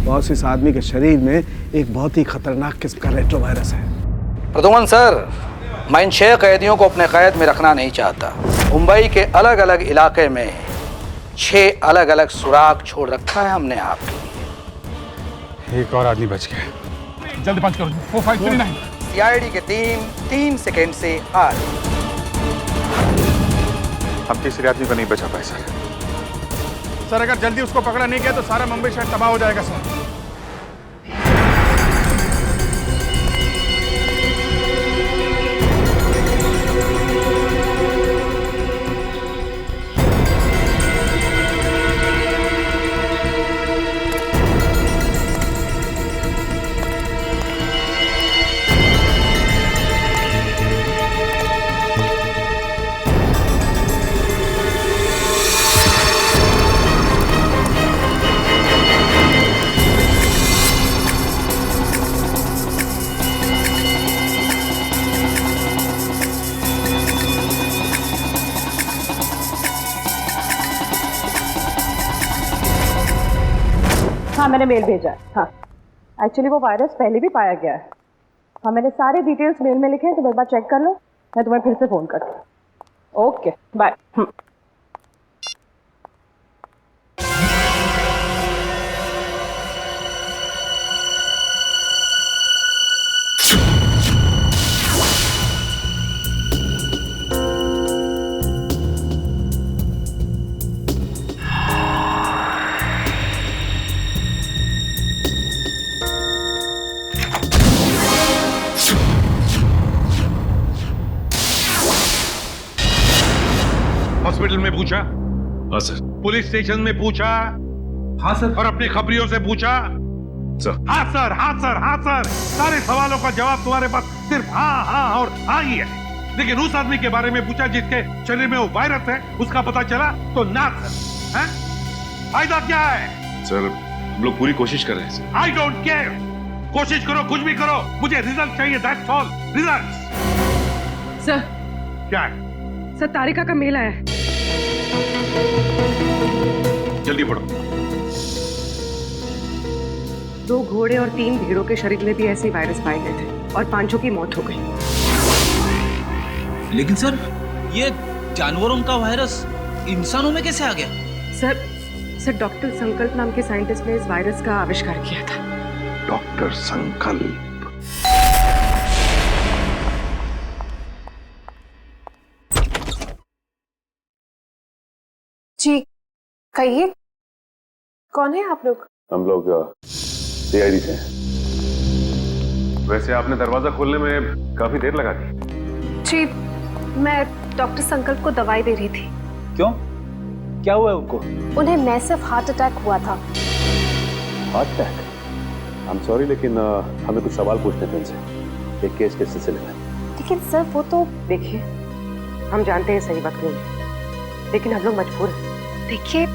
Boss, इस आदमी के शरीर में एक बहुत ही खतरनाक किस्म का रेट्रोवायरस है। प्रद्युमन सर, मैं इन 6 कैदियों को अपने कैद में रखना नहीं चाहता। मुंबई के अलग अलग इलाके में 6 अलग अलग सुराग छोड़ रखा है हमने आपके लिए। एक और आदमी बच गया। जल्दी पंच करो। 4539। सीआईडी के टीम 3 सेकेंड से आ रही। हम तीसरे आदमी को नहीं बचा पाए सर, अगर जल्दी उसको पकड़ा नहीं गया तो सारा मुंबई शहर तबाह हो जाएगा सर। हाँ, मैंने मेल भेजा है। हाँ, एक्चुअली वो वायरस पहले भी पाया गया है। हाँ, मैंने सारे डिटेल्स मेल में लिखे हैं, तो एक बार चेक कर लो। मैं तुम्हें फिर से फ़ोन करती हूँ। Okay, bye. हॉस्पिटल में पूछा? हाँ सर। पुलिस स्टेशन में पूछा? हाँ सर। और अपने खबरियों से पूछा? सर। हाँ सर, हाँ सर, हाँ सर। सारे सवालों का जवाब तुम्हारे पास सिर्फ हाँ हाँ और हाँ ही है। लेकिन उस आदमी के बारे में पूछा जिसके शरीर में वो वायरस है, उसका पता चला तो ना सर। हैं? फायदा क्या है? सर, हम लोग पूरी कोशिश कर रहे हैं सर। I don't care. कोशिश करो, कुछ भी करो, मुझे रिजल्ट चाहिए। That's all. रिजल्ट। सर। क्या है? सर, तारिका का मेल आया है। जल्दी पढ़ो। 2 घोड़े और 3 भेड़ों के शरीर में भी ऐसे वायरस पाए गए थे और 5 की मौत हो गई। लेकिन सर, ये जानवरों का वायरस इंसानों में कैसे आ गया? सर डॉक्टर संकल्प नाम के साइंटिस्ट ने इस वायरस का आविष्कार किया था। डॉक्टर संकल्प? जी कहिए, कौन है आप लोग? हम लोग सीआईडी से हैं। वैसे आपने दरवाजा खोलने में काफी देर लगा दी। जी, मैं डॉक्टर संकल्प को दवाई दे रही थी। क्यों? क्या हुआ है उनको? उन्हें मैसिव हार्ट अटैक हुआ था। Heart attack? I am sorry, लेकिन हमें कुछ सवाल पूछने थे उनसे एक केस के सिलसिले में। लेकिन सर वो तो देखिए, हम जानते हैं सही वक्त नहीं, लेकिन हम लोग मजबूर हैं। देखिए,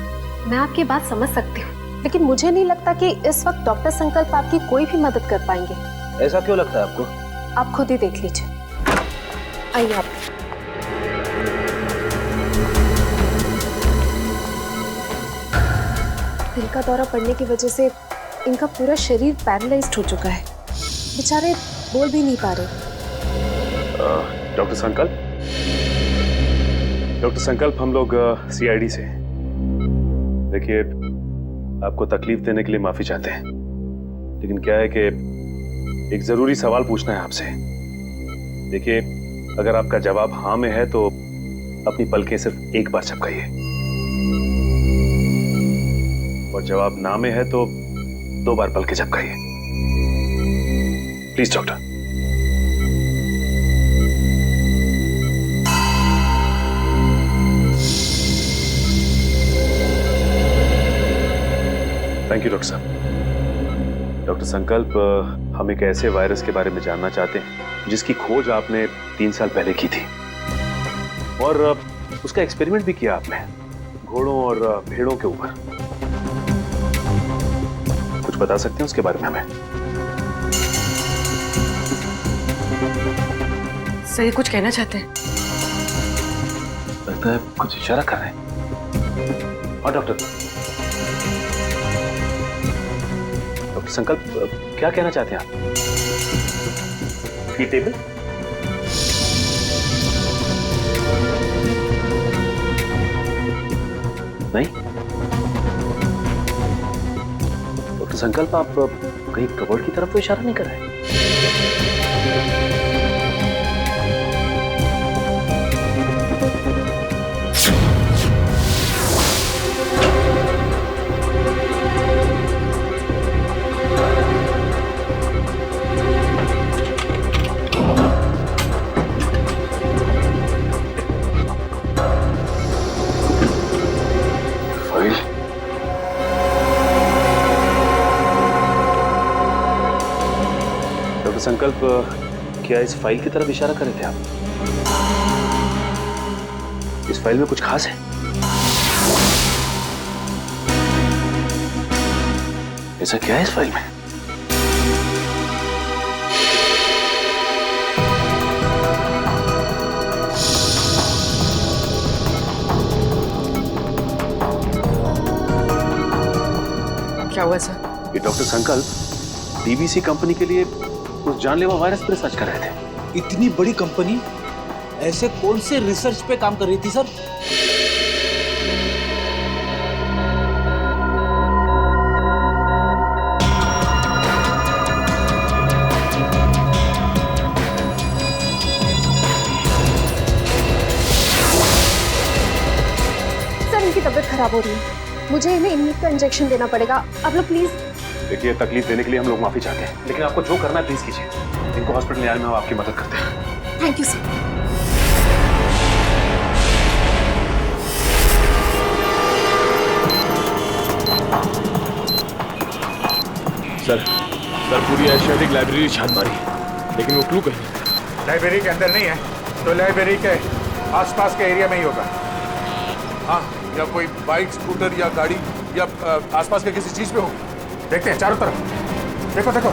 मैं आपकी बात समझ सकती हूँ, लेकिन मुझे नहीं लगता कि इस वक्त डॉक्टर संकल्प आपकी कोई भी मदद कर पाएंगे। ऐसा क्यों लगता है आपको? आप खुद ही देख लीजिए। आइए आप। दिल का दौरा पड़ने की वजह से इनका पूरा शरीर पैरालाइज्ड हो चुका है। बेचारे बोल भी नहीं पा रहे। डॉक्टर संकल्प? डॉक्टर संकल्प, हम लोग सीआईडी से हैं। देखिए, आपको तकलीफ देने के लिए माफी चाहते हैं, लेकिन क्या है कि एक जरूरी सवाल पूछना है आपसे। देखिए, अगर आपका जवाब हाँ में है तो अपनी पलकें सिर्फ एक बार झपकाइए, और जवाब ना में है तो 2 बार पलकें झपकाइए। Please doctor. Thank you doctor साहब। डॉक्टर संकल्प, हम एक ऐसे वायरस के बारे में जानना चाहते हैं जिसकी खोज आपने 3 साल पहले की थी, और उसका एक्सपेरिमेंट भी किया आपने घोड़ों और भेड़ों के ऊपर। कुछ बता सकते हैं उसके बारे में हमें? सही कुछ कहना चाहते हैं? लगता है कुछ इशारा कर रहे हैं। और डॉक्टर, डॉक्टर संकल्प क्या कहना चाहते हैं आप? ये टेबल? नहीं। डॉक्टर संकल्प आप कहीं कबर्ड की तरफ तो इशारा नहीं कर रहे? संकल्प क्या इस फाइल की तरफ इशारा कर रहे थे आप? इस फाइल में कुछ खास है? ऐसा क्या है इस फाइल में? क्या हुआ सर? ये डॉक्टर संकल्प डीवीसी कंपनी के लिए उस जानलेवा वायरस पर रिसर्च कर रहे थे। इतनी बड़ी कंपनी ऐसे कौन से रिसर्च पे काम कर रही थी सर? सर इनकी तबीयत खराब हो रही है, मुझे इन्हें इम्यून का इंजेक्शन देना पड़ेगा। आप लोग प्लीज। देखिए, तकलीफ देने के लिए हम लोग माफी चाहते हैं, लेकिन आपको जो करना है प्लीज कीजिए। इनको हॉस्पिटल ले आने में हम आपकी मदद करते हैं। Thank you sir. सर पूरी एशियाटिक लाइब्रेरी छान मारी, लेकिन वो क्लू कहीं नहीं। लाइब्रेरी के अंदर नहीं है तो लाइब्रेरी के आसपास के एरिया में ही होगा। हाँ, या कोई बाइक, स्कूटर या गाड़ी या आसपास के किसी चीज पे हो। देखते हैं चारों तरफ। देखो देखो।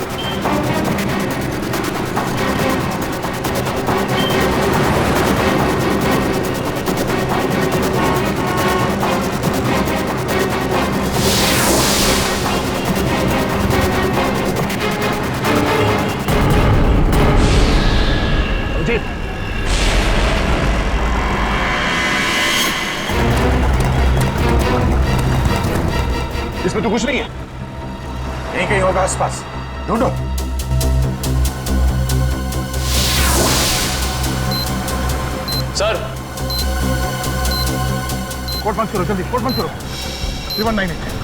इसमें तो कुछ नहीं है। यहीं कहीं होगा आसपास, ढूंढो। सर कोट बंद करो, जल्दी कोट बंद करो। 3198।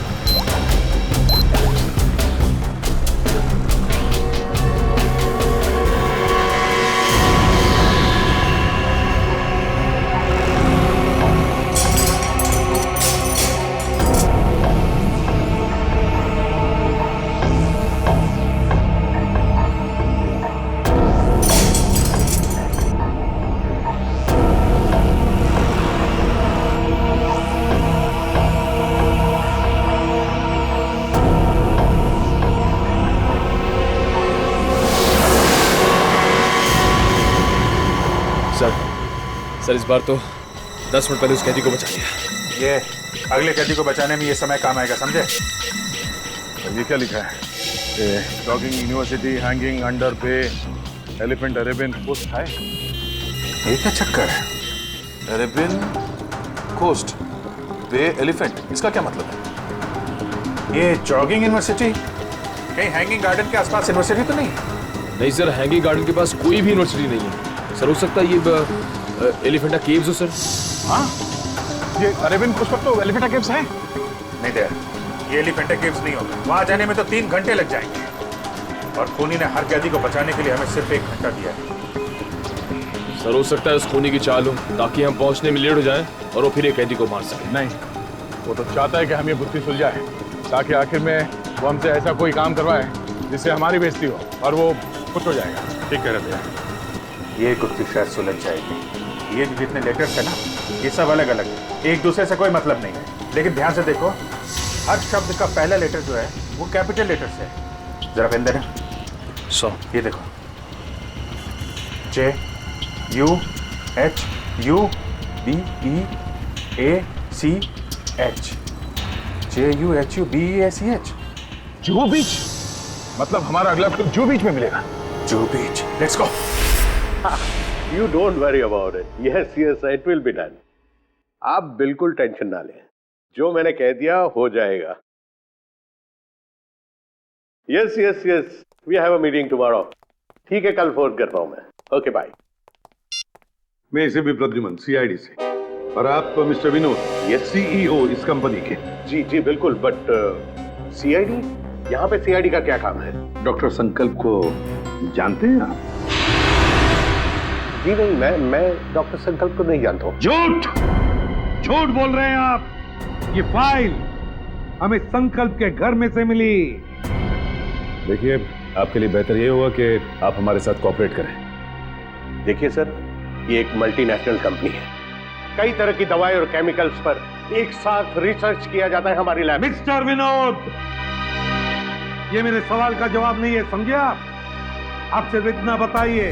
सर इस बार तो 10 मिनट पहले उस कैदी को बचा लिया। ये अगले कैदी को बचाने में ये समय काम आएगा, समझे? ये क्या लिखा है? डॉगिंग यूनिवर्सिटी, हैंगिंग अंडर पे, एलिफेंट अरेबियन कोस्ट है। ये क्या चक्कर है? अरेबियन कोस्ट, बे, एलिफेंट, इसका क्या मतलब है? ये जॉगिंग यूनिवर्सिटी कहीं हैंगिंग गार्डन के आसपास यूनिवर्सिटी तो नहीं? नहीं सर, हैंगिंग गार्डन के पास कोई भी यूनिवर्सिटी नहीं है। सर हो सकता है ये एलिफेंटा केव्स हो सर। हाँ, ये अरेबियन कोस्ट पर तो एलिफेंटा केव्स है। नहीं दे, ये एलिफेंटा केव्स नहीं होगा। वहां जाने में तो 3 घंटे लग जाएंगे, और खूनी ने हर कैदी को बचाने के लिए हमें सिर्फ 1 घंटा दिया है। सर हो सकता है उस खूनी की चाल हो, ताकि हम पहुंचने में लेट हो जाएं और वो फिर एक कैदी को मार सके। नहीं, वो तो चाहता है कि हम ये गुत्थी सुलझाए, ताकि आखिर में वो हमसे ऐसा कोई काम करवाए जिससे हमारी बेइज्जती हो और वो खुश हो जाएगा। ठीक कह रहे भैया, ये गुत्थी शायद सुलझ जाएगी। ये जितने लेटर्स है ना, ये सब अलग अलग है, एक दूसरे से कोई मतलब नहीं है। लेकिन ध्यान से देखो, हर शब्द का पहला लेटर जो है वो कैपिटल लेटर से है। जरा पेन देना। ये देखो, JUHUBEACH, JUHUBEACH। जुहू बीच? मतलब हमारा अगला ट्रिप जू बीच में मिलेगा। Juhu beach, let's go. You don't worry about it. Yes, yes, it will be done. आप बिल्कुल टेंशन ना लें, जो मैंने कह दिया हो जाएगा। Yes, yes, yes. We have a meeting tomorrow. ठीक है, कल फोन करता हूँ मैं। Okay, bye. मैं इसे भी प्रद्युमन, सीआईडी से। और आप मिस्टर विनोद, ये सीईओ इस कंपनी के। जी जी बिल्कुल, बट सीआईडी, यहाँ पे सीआईडी का क्या काम है? डॉक्टर संकल्प को जानते हैं आप? जी नहीं, मैं डॉक्टर संकल्प को नहीं जानता हूँ। झूठ बोल रहे हैं आप। ये फाइल हमें संकल्प के घर में से मिली। देखिए, आपके लिए बेहतर ये होगा कि आप हमारे साथ कोऑपरेट करें। देखिए सर, ये एक मल्टीनेशनल कंपनी है। कई तरह की दवाई और केमिकल्स पर एक साथ रिसर्च किया जाता है हमारी लैब। मिस्टर विनोद, ये मेरे सवाल का जवाब नहीं है, समझे आप? आप सिर्फ इतना बताइए,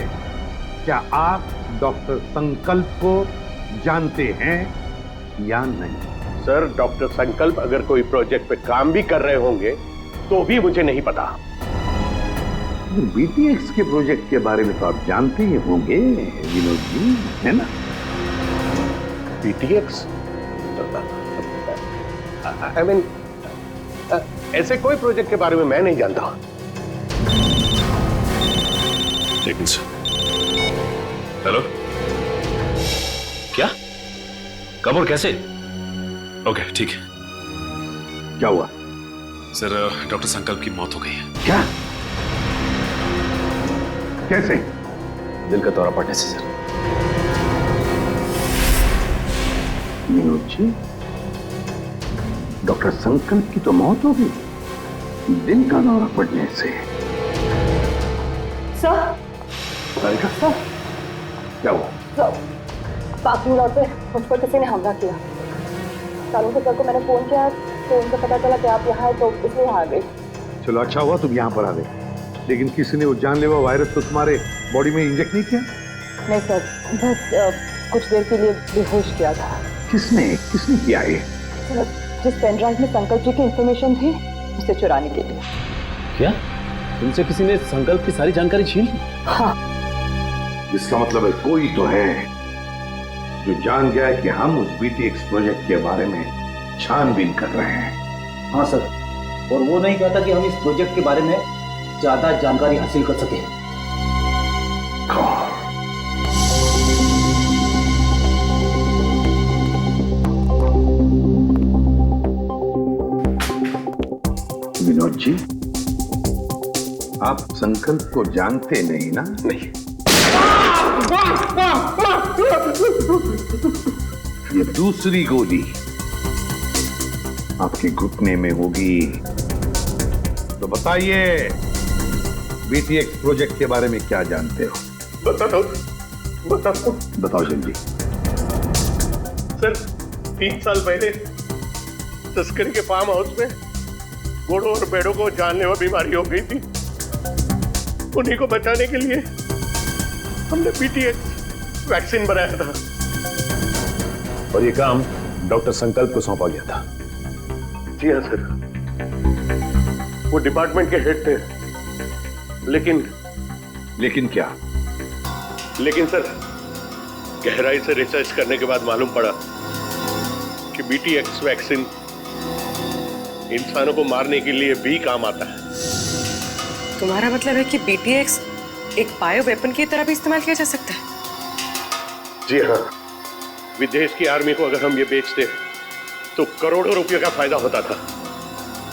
क्या आप डॉक्टर संकल्प को जानते हैं या नहीं? सर, डॉक्टर संकल्प अगर कोई प्रोजेक्ट पे काम भी कर रहे होंगे तो भी मुझे नहीं पता। बीटीएक्स के प्रोजेक्ट के बारे में तो आप जानते ही होंगे विनोद जी, है ना? बीटीएक्स? आई मीन, ऐसे कोई प्रोजेक्ट के बारे में मैं नहीं जानता। हेलो, क्या? कब और कैसे? ओके, ठीक है। क्या हुआ? सर, डॉक्टर संकल्प की मौत हो गई है। क्या? कैसे? दिल का दौरा पड़ने से सर। विनोद जी, डॉक्टर संकल्प की तो मौत हो गई, दिल का दौरा पड़ने से? सर, सर, क्या हुआ? सर, पार्किंग लॉट पे मुझ पर किसी ने हमला किया। सालों के सर को मैंने फोन किया तो उनको पता चला कि आप यहाँ हैं, तो इसलिए यहाँ आ गई। चलो, अच्छा हुआ तुम यहाँ पर आ गए। लेकिन किसी ने वो जानलेवा वायरस तो तुम्हारे बॉडी में इंजेक्ट नहीं किया? नहीं सर, बस कुछ देर के लिए बेहोश किया था। किसने किया ये? सर, जिस पेन ड्राइव में संकल्प जी की इंफॉर्मेशन थी, उसे चुराने के लिए। क्या? तुमसे किसी ने संकल्प की सारी जानकारी छीन ली? हाँ। इसका मतलब है कोई तो है जो जान गया है कि हम उस बीटीएक्स प्रोजेक्ट के बारे में छानबीन कर रहे हैं। हाँ सर, और वो नहीं चाहता कि हम इस प्रोजेक्ट के बारे में ज्यादा जानकारी हासिल कर सकें। विनोद जी, आप संकल्प को जानते नहीं ना? नहीं। ये दूसरी गोली आपके घुटने में होगी। तो बताइए, बीटीएक्स प्रोजेक्ट के बारे में क्या जानते हो? बताओ जल्दी। सर, 3 साल पहले तस्करी के फार्म हाउस में घोड़ों और भेड़ों को जानलेवा बीमारी हो गई थी। उन्हीं को बचाने के लिए हमने बीटीएक्स वैक्सीन बनाया था। और ये काम डॉक्टर संकल्प को सौंपा गया था। जी हाँ सर, वो डिपार्टमेंट के हेड थे। लेकिन क्या? लेकिन सर, गहराई से रिसर्च करने के बाद मालूम पड़ा कि बीटीएक्स वैक्सीन इंसानों को मारने के लिए भी काम आता है। तुम्हारा मतलब है कि बीटीएक्स एक बायो वेपन की तरह भी इस्तेमाल किया जा सकता है? जी हाँ, विदेश की आर्मी को अगर हम ये बेचते तो करोड़ों रुपए का फायदा होता था।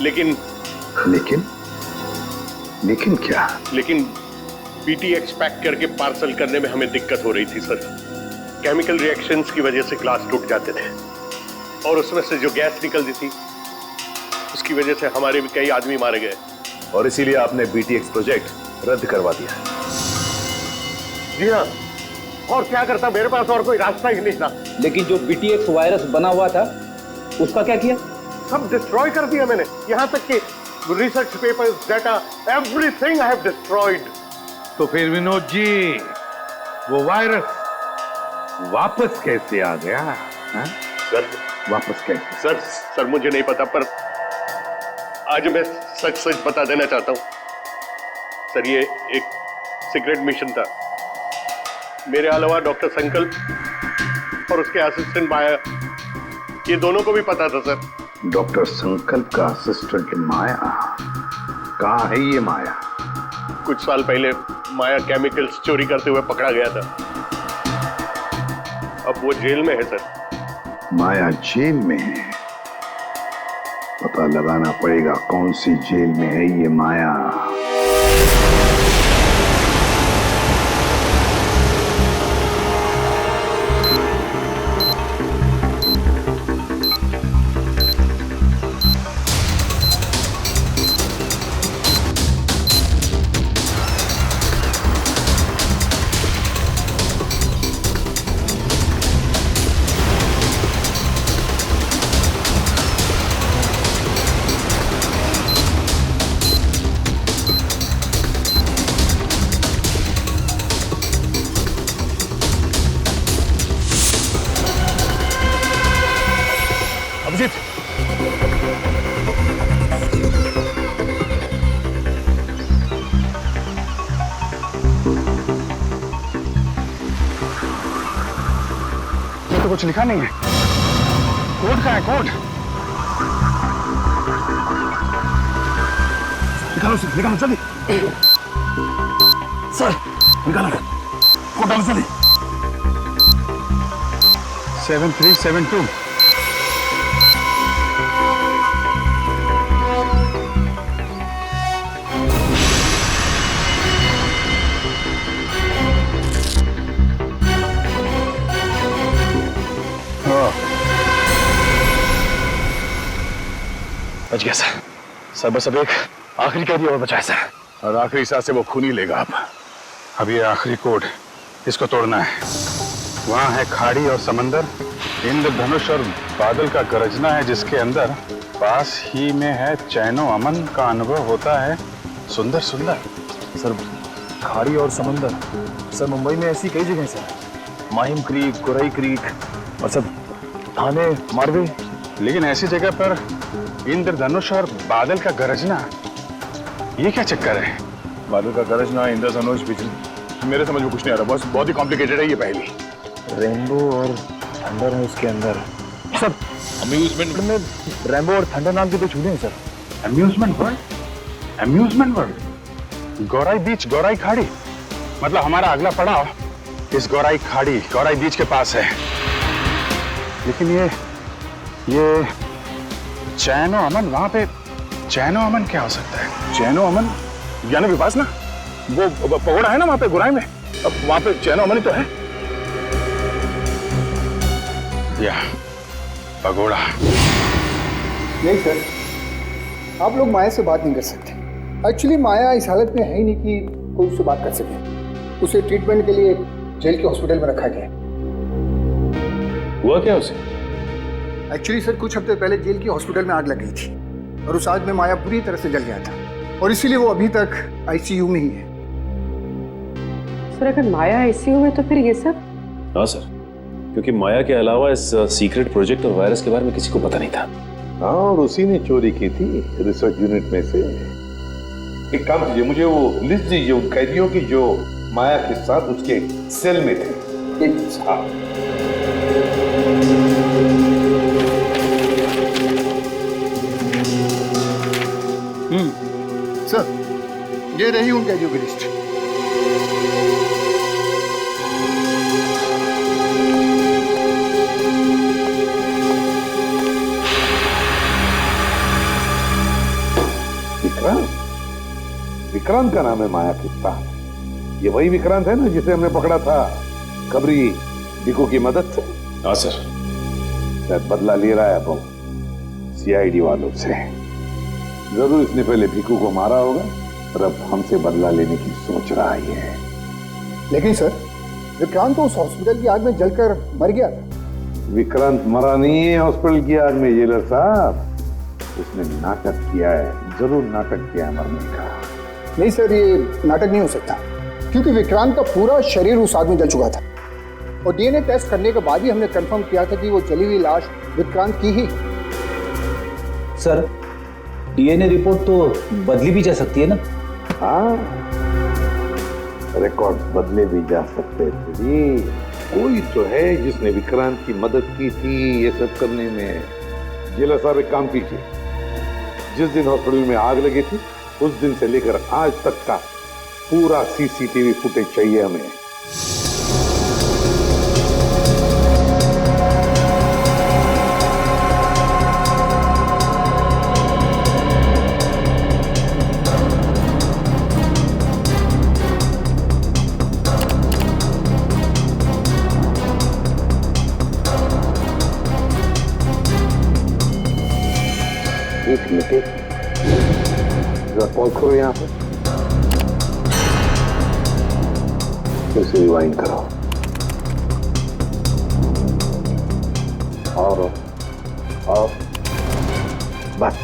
लेकिन क्या? लेकिन बीटीएक्स पैक करके पार्सल करने में हमें दिक्कत हो रही थी सर। केमिकल रिएक्शंस की वजह से ग्लास टूट जाते थे और उसमें से जो गैस निकलती थी उसकी वजह से हमारे भी कई आदमी मारे गए। और इसीलिए आपने बीटीएक्स प्रोजेक्ट रद्द करवा दिया। जी हाँ, और क्या करता, मेरे पास और कोई रास्ता ही नहीं था। लेकिन जो बीटीएक्स वायरस बना हुआ था उसका क्या किया? सब डिस्ट्रॉय कर दिया मैंने, यहाँ तक कि research papers, data, everything I have destroyed. तो फिर विनोद जी, वो वायरस वापस कैसे आ गया? हा? सर, वापस कैसे? सर मुझे नहीं पता, पर आज मैं सच बता देना चाहता हूँ सर ये एक सीक्रेट मिशन था। मेरे अलावा डॉक्टर संकल्प और उसके असिस्टेंट माया, ये दोनों को भी पता था सर। डॉक्टर संकल्प का असिस्टेंट माया? कहाँ है ये माया? कुछ साल पहले माया केमिकल्स चोरी करते हुए पकड़ा गया था। अब वो जेल में है सर। माया जेल में है? पता लगाना पड़ेगा कौन सी जेल में है ये माया। अभिजीत, ये तो कुछ लिखा नहीं है। कोड कहाँ है? कोड निकालो सर, निकालो जल्दी। सर निकालो कोड, डालो जल्दी। 7372। बच गया सर। सर बस अब एक आखिरी कैदी और बचा है सर, और आखिरी सांस से वो खून ही लेगा। अब ये आखिरी कोड, इसको तोड़ना है। वहाँ है खाड़ी और समंदर, इंद्रधनुष और बादल का गरजना है जिसके अंदर, पास ही में है चैनो अमन का अनुभव होता है सुंदर सुंदर। सर खाड़ी और समंदर, सर मुंबई में ऐसी कई जगह sir, Mahim creek, Gorai creek और सब थाने, मारवे। लेकिन ऐसी जगह पर इंद्रधनुष और बादल का गरजना, ये क्या चक्कर है? बादल का गरजना, इंद्रधनुष, बिजली, मेरे समझ में कुछ नहीं आ रहा। बस बहुत ही कॉम्प्लिकेटेड है ये पहली। रेनबो और थंडर है उसके अंदर। सर अम्यूजमेंट में रेनबो और थंडर नाम के दो चूहे हैं sir. Amusement world? Amusement world? Gorai beach, Gorai खाड़ी, मतलब हमारा अगला पड़ाव इस गौराई खाड़ी, गौराई बीच के पास है। लेकिन ये चैनो अमन, वहां पे चैनो अमन क्या हो सकता है? चैनो अमन ज्ञान विपास ना, वो पगोड़ा है ना वहां पे गुराई में, अब वहां पे चैनो अमन ही तो है। या पगोड़ा? नहीं सर, आप लोग माया से बात नहीं कर सकते। एक्चुअली माया इस हालत में है ही नहीं कि कोई उससे बात कर सके। उसे ट्रीटमेंट के लिए जेल के हॉस्पिटल में रखा गया। हुआ क्या उसे? एक्चुअली सर कुछ हफ्ते पहले जेल की हॉस्पिटल में आग लग गई थी और उस आग में माया पूरी तरह से जल गया था और इसीलिए वो अभी तक आईसीयू में ही है। सर अगर माया आईसीयू में तो फिर ये सब? हाँ सर, क्योंकि माया के अलावा इस सीक्रेट प्रोजेक्ट और वायरस के बारे में किसी को पता नहीं था। हाँ, और उसी ने चोरी की थी रिसर्च यूनिट में से। एक काम कीजिए, मुझे वो लिस्ट दीजिए उन कैदियों की जो माया के साथ उसके सेल में थे। हाँ। सर ये रही उन कैदियों की लिस्ट। विक्रांत का नाम है माया के साथ। ये वही विक्रांत है ना जिसे हमने पकड़ा था खबरी भिकू की मदद से? हाँ सर। शायद बदला ले रहा है अब सीआईडी वालों से। जरूर इसने पहले भिकू को मारा होगा और अब हमसे बदला लेने की सोच रहा है। लेकिन सर विक्रांत तो उस हॉस्पिटल की आग में जलकर मर गया था। विक्रांत मरा नहीं है हॉस्पिटल की आग में जेलर साहब, उसने नाटक किया है, जरूर नाटक किया है मरने का। नहीं सर, ये नाटक नहीं हो सकता क्योंकि विक्रांत का पूरा शरीर उस आग में जल चुका था और डीएनए टेस्ट करने के बाद ही हमने कंफर्म किया था कि वो जली हुई लाश विक्रांत की ही। सर डीएनए रिपोर्ट तो बदली भी जा सकती है ना? हाँ, रिकॉर्ड बदले भी जा सकते थे जी। कोई तो है जिसने विक्रांत की मदद की थी ये सब करने में। जेलर साहब एक काम कीजिए, जिस दिन हॉस्पिटल में आग लगी थी उस दिन से लेकर आज तक का पूरा सीसीटीवी फुटेज चाहिए हमें। एक मिनट, जरा कॉल करो यहाँ पे, फिर से रिवाइंड करो। और बस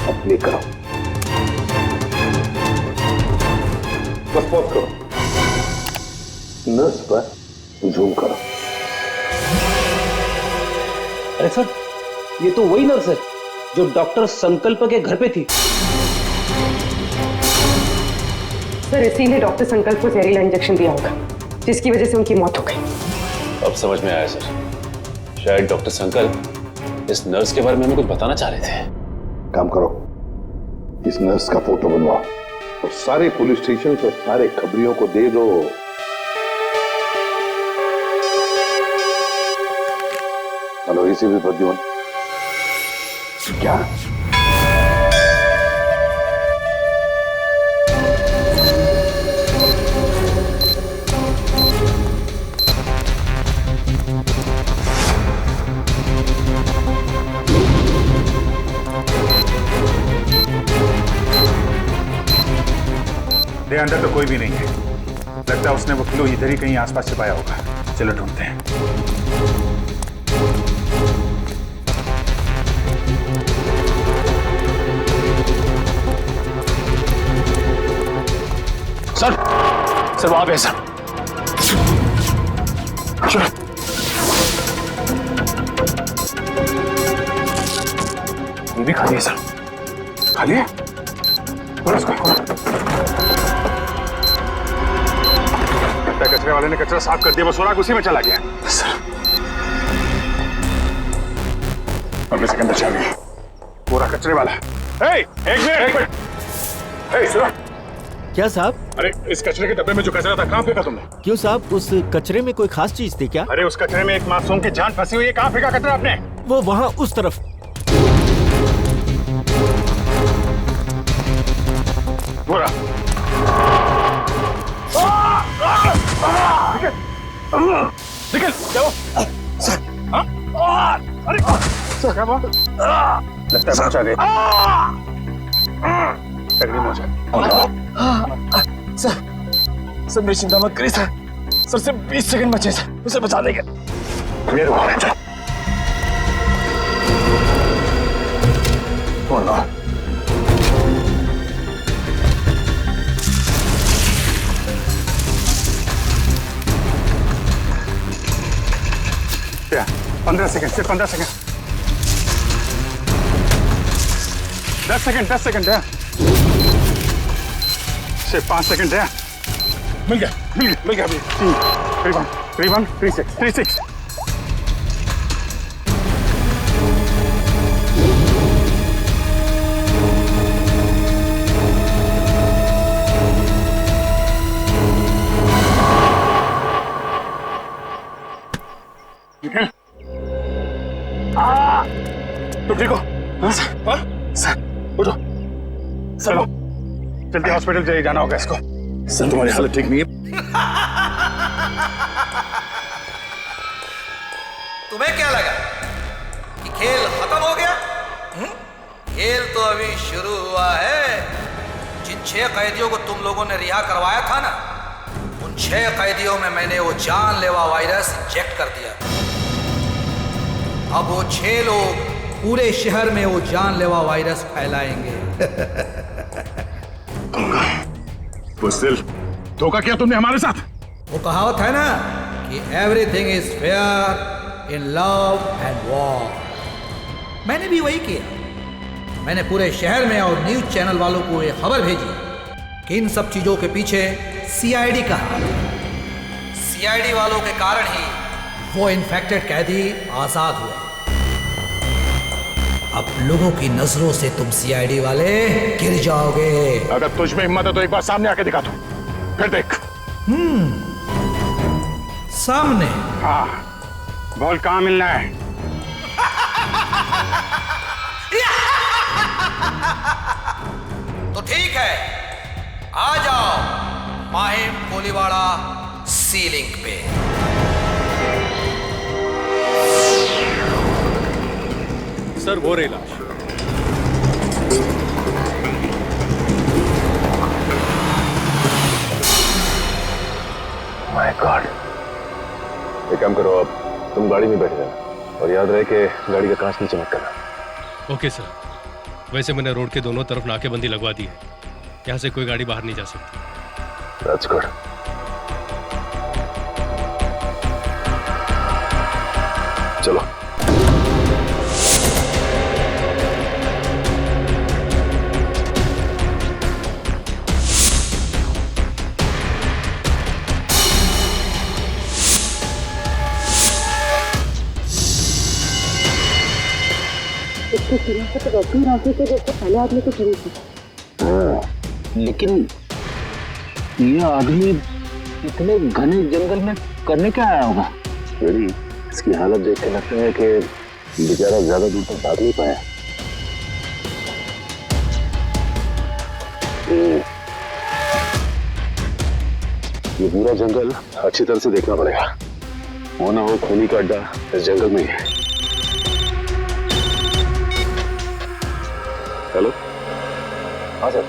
अब प्ले करो, बस पॉज करो, नर्स पर जूम करो। अरे सर, ये तो वही नर्स है जो डॉक्टर संकल्प के घर पे थी। सर, इसीलिए डॉक्टर संकल्प को जहरीला इंजेक्शन दिया होगा, जिसकी वजह से उनकी मौत हो गई। अब समझ में आया सर, शायद डॉक्टर संकल्प इस नर्स के बारे में हमें कुछ बताना चाह रहे थे। काम करो, इस नर्स का फोटो बनवाओ और सारे पुलिस स्टेशन और सारे खबरियों को दे दो। Hello, ACP Pradyuman. क्या? दे अंदर तो कोई भी नहीं है, लगता है उसने वो किलो इधर ही कहीं आसपास छिपाया होगा। चलो ढूंढते हैं। सर वहां पे सर, ये भी खाली है सर। खाली है? कचरे वाले ने कचरा साफ कर दिया, वो सुराग उसी में चला गया। सर अगले सेकंड बचा गया पूरा कचरे वाला। एक मिनट, सुनो। क्या साहब? अरे इस कचरे के डब्बे में जो कचरा था कहाँ फेंका तुमने? क्यों साहब, उस कचरे में कोई खास चीज थी क्या? अरे उस कचरे में एक मासूम की जान फंसी हुई है, कहाँ फेंका कचरा आपने? वो वहाँ उस तरफ। बोरा। निकल, चलो। अरे सर क्या बात? लगता है पहुंचा गए। सर मेरी चिंता मत करिए सर, सर सिर्फ 20 सेकंड बचे सर, उसे बचा देंगे। क्या 15 सेकंड, सिर्फ 15 सेकंड, 10 सेकंड है, सिर्फ 5 सेकंड है। मिल गया अभी। 3-1 3-6 तुम ठीक हो? हाँ सर, उठो। चलो जल्दी हॉस्पिटल जाइए, जाना होगा इसको। सर तुम्हारी हालत ठीक नहीं है। तुम्हें क्या लगा कि खेल खत्म हो गया? खेल तो अभी शुरू हुआ है। जिन 6 कैदियों को तुम लोगों ने रिहा करवाया था ना, उन 6 कैदियों में मैंने वो जानलेवा वायरस इंजेक्ट कर दिया। अब वो 6 लोग पूरे शहर में वो जानलेवा वायरस फैलाएंगे। बुज़दिल, धोखा किया तुमने हमारे साथ। वो कहावत है ना कि everything is fair in love and war. मैंने भी वही किया। मैंने पूरे शहर में और न्यूज चैनल वालों को ये खबर भेजी कि इन सब चीजों के पीछे सीआईडी का हाथ है। सीआईडी वालों के कारण ही वो इन्फेक्टेड कैदी आजाद हुए। अब लोगों की नजरों से तुम सीआईडी वाले गिर जाओगे। अगर तुझ में हिम्मत है तो एक बार सामने आके दिखा दो, फिर देख। सामने? हाँ, बोल कहाँ मिलना है? तो ठीक है, आ जाओ माहिम कोलीवाड़ा सीलिंग पे। सर वो रही लाश। My God. एक काम करो, अब तुम गाड़ी में बैठ जाना और याद रहे कि गाड़ी का कांच नीचे मत करना। Okay sir. वैसे मैंने रोड के दोनों तरफ नाकेबंदी लगवा दी है, यहाँ से कोई गाड़ी बाहर नहीं जा सकती। That's good. चलो। इसके सिरे से तो वैसे ही रास्ते से जैसे पहले आदमी को चली थी। लेकिन ये आदमी इतने घने जंगल में करने क्या आया होगा? यदि इसकी हालत देख के लगता है कि बेचारा ज्यादा दूर तक भाग नहीं पाया। ये पूरा जंगल अच्छी तरह से देखना पड़ेगा, वो ना हो खूनी का अड्डा इस जंगल में ही है। हेलो? हाँ सर।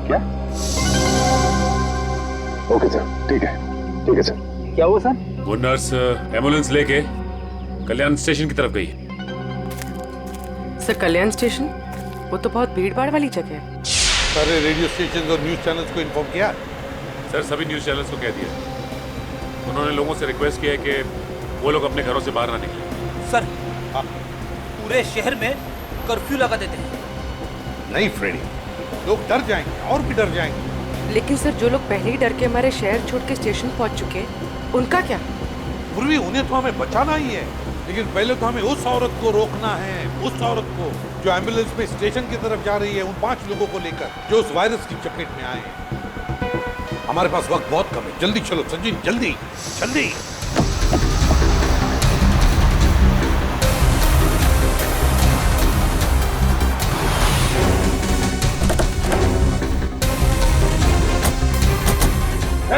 क्या? ओके सर, ठीक है सर। क्या हुआ सर? वो नर्स एम्बुलेंस लेके कल्याण स्टेशन की तरफ गई। सर कल्याण स्टेशन? वो तो बहुत भीड़ भाड़ वाली जगह है। सारे रेडियो स्टेशन और न्यूज चैनल्स को इन्फॉर्म किया? सर सभी न्यूज चैनल्स को कह दिया। उन्होंने लोगों से रिक्वेस्ट किया है कि वो लोग अपने घरों से बाहर ना निकलें। सर पूरे शहर में कर्फ्यू लगा देते हैं। नहीं फ्रेडी, लोग डर जाएंगे और भी डर जाएंगे। लेकिन सर जो लोग पहले ही डर के हमारे शहर छोड़ के स्टेशन पहुंच चुके हैं, उनका क्या? पूर्वी उन्हें तो हमें बचाना ही है, लेकिन पहले तो हमें उस औरत को रोकना है, उस औरत को जो एम्बुलेंस में स्टेशन की तरफ जा रही है, उन 5 लोगों को लेकर जो उस वायरस की चपेट में आए हैं। हमारे पास वक्त बहुत कम है, जल्दी चलो संजीव, जल्दी जल्दी।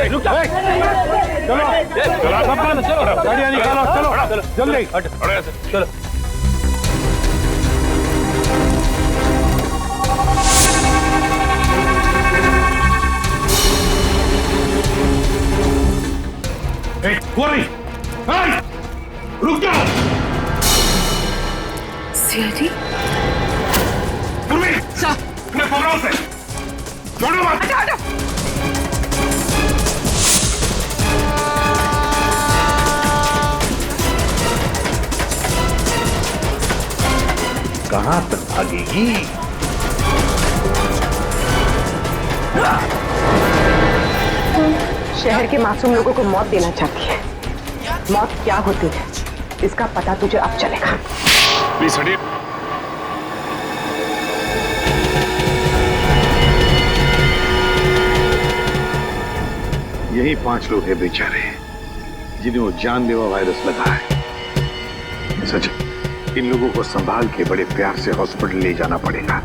रुक जा। चलो गाड़ियाँ निकालो, चलो जल्दी चलो। रुक जाओ। सीआईडी? पूर्वी अपने प्रोग्राम से छोड़ो मत। कहां तक भागेगी? शहर के मासूम लोगों को मौत देना चाहती है। मौत क्या होती है इसका पता तुझे अब चलेगा। प्लीज हटिए। यही 5 लोग हैं बेचारे जिन्हें वो जानलेवा वायरस लगा है। सच, इन लोगों को संभाल के बड़े प्यार से हॉस्पिटल ले जाना पड़ेगा।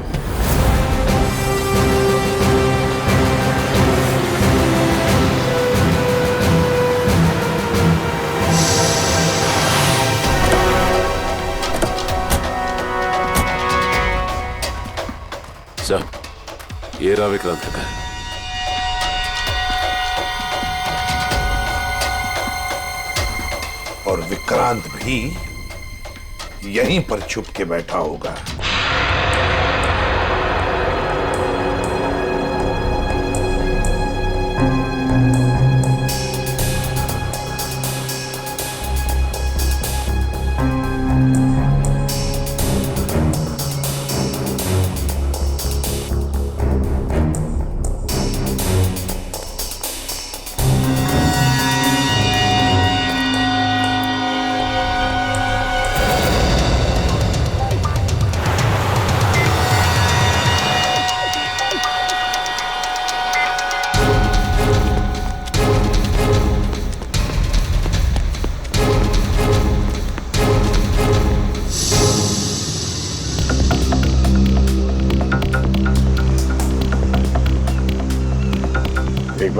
सर, ये रहा विक्रांत का घर। और विक्रांत भी यहीं पर छुप के बैठा होगा।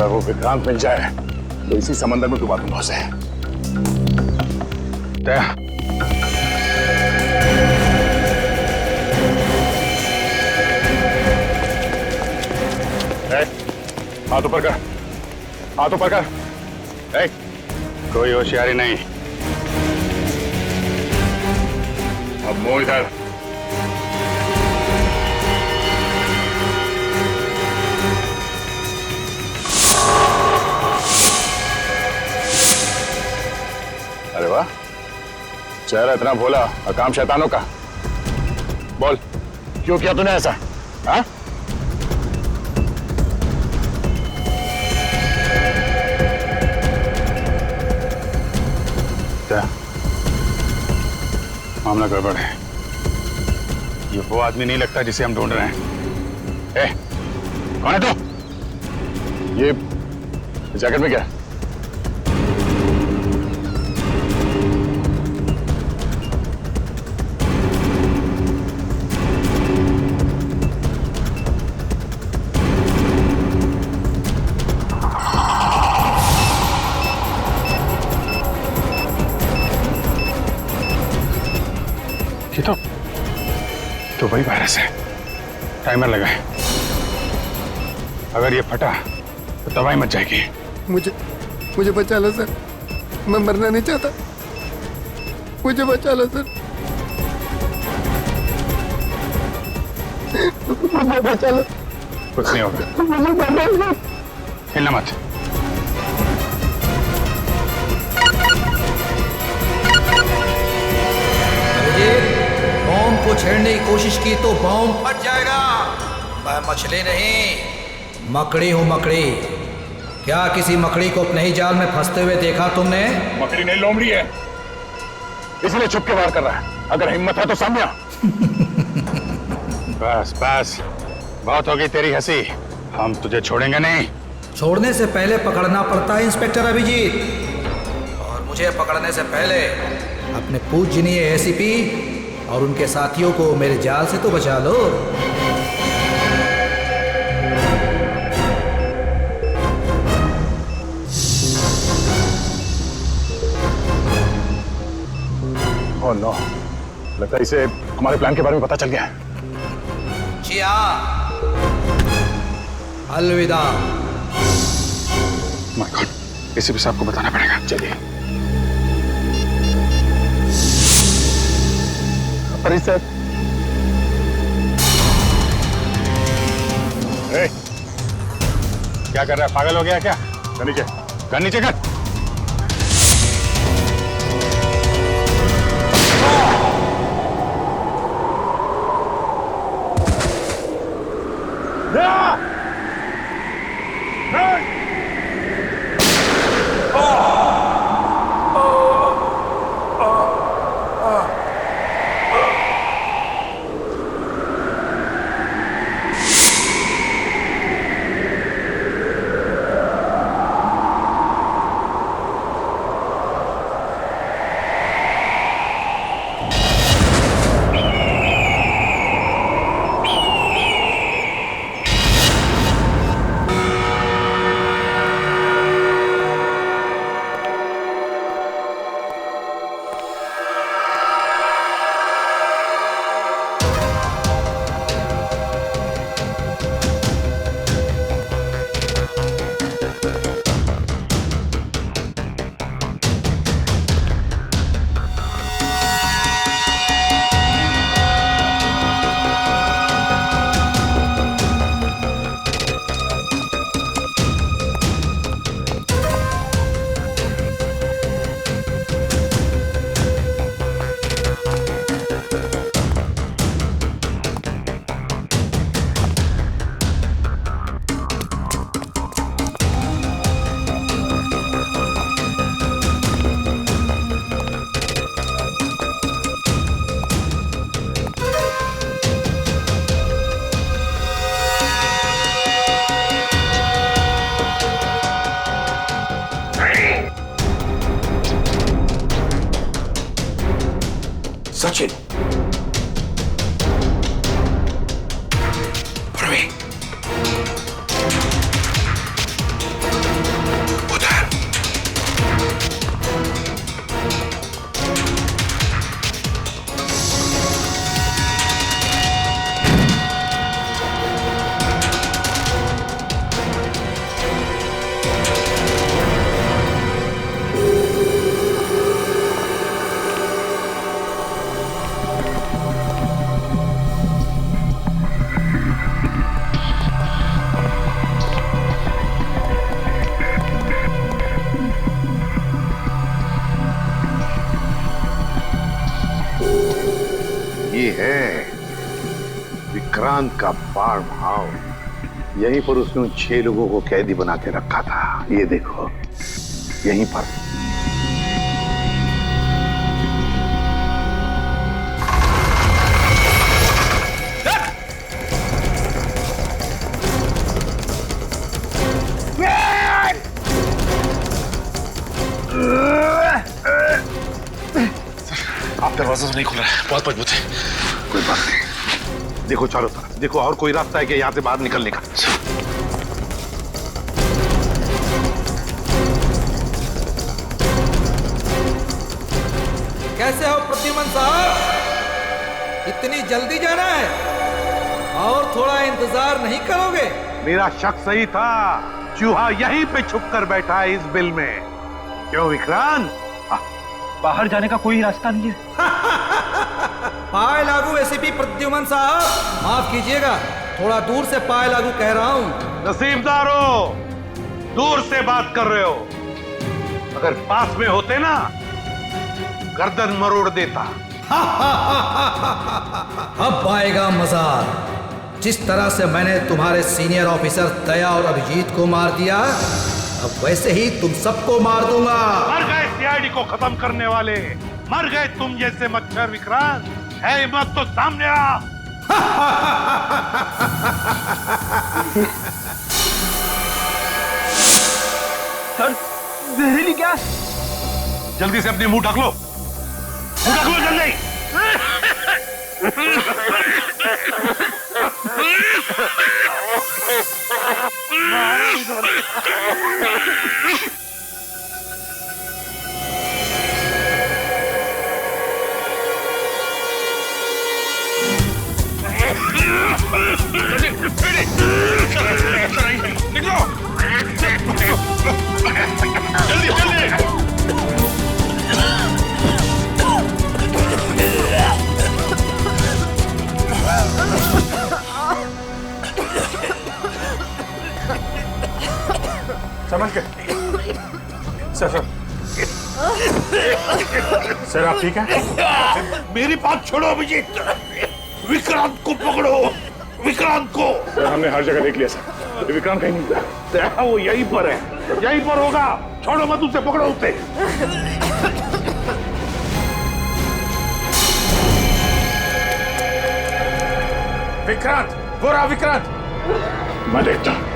अगर वो विक्रांत मिल जाए तो इसी समंदर में डुबा दूंगा उसे। हाथ ऊपर कर, हाथ ऊपर कर। कोई होशियारी नहीं। अब मुंह इधर। अरे वाह, चेहरा इतना भोला और काम शैतानों का। बोल, क्यों किया तूने ऐसा? हाँ? क्या मामला गड़बड़ है? ये वो आदमी नहीं लगता जिसे हम ढूंढ रहे हैं। कौन है तू? ये जैकेट में क्या? तो वही वायरस है। टाइमर लगाए, अगर ये फटा तो दवाई मच जाएगी। मुझे बचा लो सर, मैं मरना नहीं चाहता, मुझे बचा लो सर, मुझे बचा लो। कुछ नहीं होगा, हिलना मत। बॉम्ब को छेड़ने की कोशिश की तो बॉम्ब फट जाएगा। मैं मछली नहीं, मकड़ी हूँ, मकड़ी। क्या किसी मकड़ी को अपने ही जाल में फंसते हुए देखा तुमने? मकड़ी नहीं, लोमड़ी है, इसलिए छुप के वार कर रहा है। अगर हिम्मत है तो सामने आ। बस बस, बहुत हो गई तेरी हंसी, हम तुझे छोड़ेंगे नहीं। छोड़ने से पहले पकड़ना पड़ता है इंस्पेक्टर अभिजीत, और मुझे पकड़ने से पहले अपने पूजनीय एसीपी और उनके साथियों को मेरे जाल से तो बचा लो। ओह नो, लगता है इसे हमारे प्लान के बारे में पता चल गया है। जी हाँ, अलविदा। माय गॉड, एसीपी साहब को बताना पड़ेगा। चलिए। सर, क्या कर रहा है? पागल हो गया क्या? कर नीचे, कर नीचे कर। सचिन, प्रवीण, विक्रांत का फार्म हाउस, यहीं पर उसने उन 6 लोगों को कैदी बना के रखा था। ये देखो, यहीं पर। आप दरवाजा तो नहीं खुल रहा है, बहुत मजबूत है। कोई बात नहीं, देखो चारों तरफ, देखो और कोई रास्ता है कि यहाँ से बाहर निकलने का। कैसे हो प्रद्युमन साहब? इतनी जल्दी जाना है और थोड़ा इंतजार नहीं करोगे? मेरा शक सही था, चूहा यहीं पे छुप कर बैठा है इस बिल में। क्यों विक्रांत? बाहर जाने का कोई रास्ता नहीं है। पाए लागू एसीपी प्रद्युमन साहब, माफ कीजिएगा, थोड़ा दूर से पाए लागू कह रहा हूँ। नसीबदारो, दूर से बात कर रहे हो, अगर पास में होते ना गर्दन मरोड़ देता। अब आएगा मजा। जिस तरह से मैंने तुम्हारे सीनियर ऑफिसर दया और अभिजीत को मार दिया, अब वैसे ही तुम सबको मार दूंगा। मर गए सीआईडी को खत्म करने वाले, मर गए तुम जैसे मच्छर। विक्रांत है हिम्मत तो सामने आ। सर, जहरीली गैस। जल्दी से अपनी मुंह ढक लो, मुंह ढक लो जल्दी। समझ गए? सर सर आप ठीक हैं? मेरी बात छोड़ो अभिजीत, विक्रांत को पकड़ो, विक्रांत को। सर हमने हर जगह देख लिया सर, विक्रांत कहीं नहीं मिला। वो यहीं पर है, यहीं पर होगा, छोड़ो मत उसे, पकड़ो उसे। विक्रांत, वो रहा विक्रांत। मैं देखता हूं।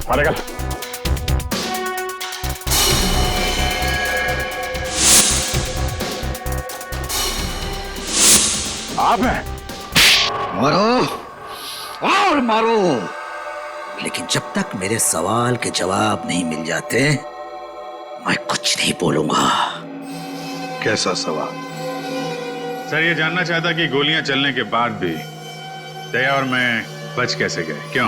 मारेगा। आप हैं? मारो और मारो, लेकिन जब तक मेरे सवाल के जवाब नहीं मिल जाते मैं कुछ नहीं बोलूंगा। कैसा सवाल? सर ये जानना चाहता कि गोलियां चलने के बाद भी दया और मैं बच कैसे गए, क्यों?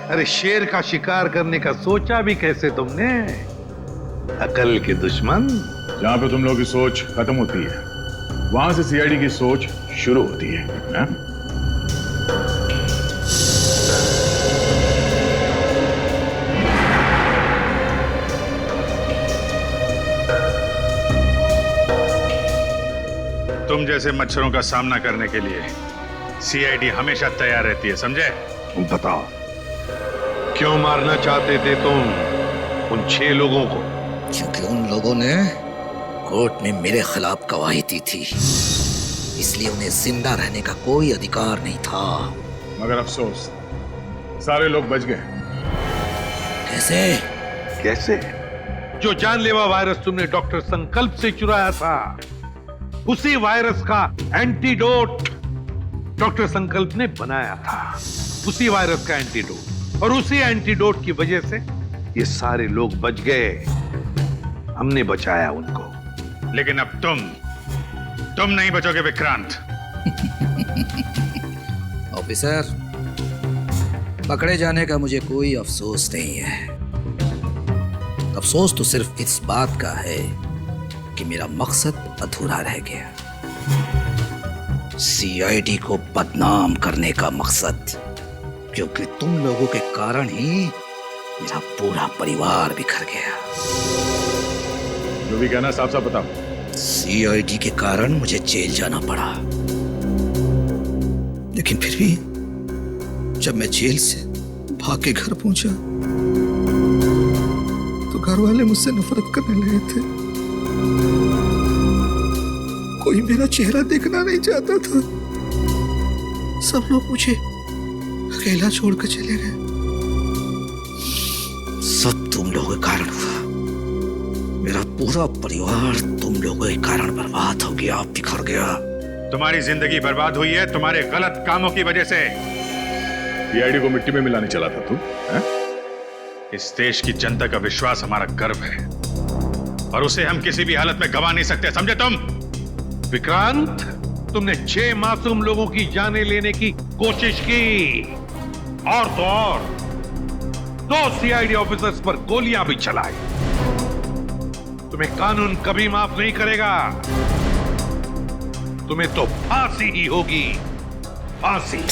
अरे शेर का शिकार करने का सोचा भी कैसे तुमने? अकल के दुश्मन। जहां पे तुम लोगों की सोच खत्म होती है वहां से सीआईडी की सोच शुरू होती है? तुम जैसे मच्छरों का सामना करने के लिए सीआईडी हमेशा तैयार रहती है, समझे? बताओ, क्यों मारना चाहते थे तुम उन 6 लोगों को? क्योंकि उन लोगों ने कोर्ट में मेरे खिलाफ गवाही दी थी, इसलिए उन्हें जिंदा रहने का कोई अधिकार नहीं था। मगर अफसोस सारे लोग बच गए। कैसे? कैसे? जो जानलेवा वायरस तुमने डॉक्टर संकल्प से चुराया था, उसी वायरस का एंटीडोट डॉक्टर संकल्प ने बनाया था। उसी वायरस का एंटीडोट, और उसी एंटीडोट की वजह से ये सारे लोग बच गए। हमने बचाया उनको। लेकिन अब तुम नहीं बचोगे विक्रांत। ऑफिसर, पकड़े जाने का मुझे कोई अफसोस नहीं है। अफसोस तो सिर्फ इस बात का है कि मेरा मकसद अधूरा रह गया। सीआईडी को बदनाम करने का मकसद, क्योंकि तुम लोगों के कारण ही मेरा पूरा परिवार बिखर गया। जो भी कहना साफ साफ बताओ। सीआईडी के कारण मुझे जेल जाना पड़ा, लेकिन फिर भी जब मैं जेल से भाग के घर पहुंचा तो घर वाले मुझसे नफरत करने लगे थे। कोई मेरा चेहरा देखना नहीं चाहता था। सब लोग मुझे अकेला छोड़कर चले गए। सब तुम लोगों के कारण हुआ। मेरा पूरा परिवार तुम लोगों के कारण बर्बाद हो गया, बिखर गया। तुम्हारी जिंदगी बर्बाद हुई है तुम्हारे गलत कामों की वजह से। सीआईडी को मिट्टी में मिलाने चला था तू? इस देश की जनता का विश्वास हमारा गर्व है, और उसे हम किसी भी हालत में गंवा नहीं सकते, समझे तुम? विक्रांत, तुमने 6 मासूम लोगों की जानें लेने की कोशिश की, और तो और 2 सीआईडी ऑफिसर्स पर गोलियां भी चलाई। तुम्हें कानून कभी माफ नहीं करेगा। तुम्हें तो फांसी ही होगी, फांसी।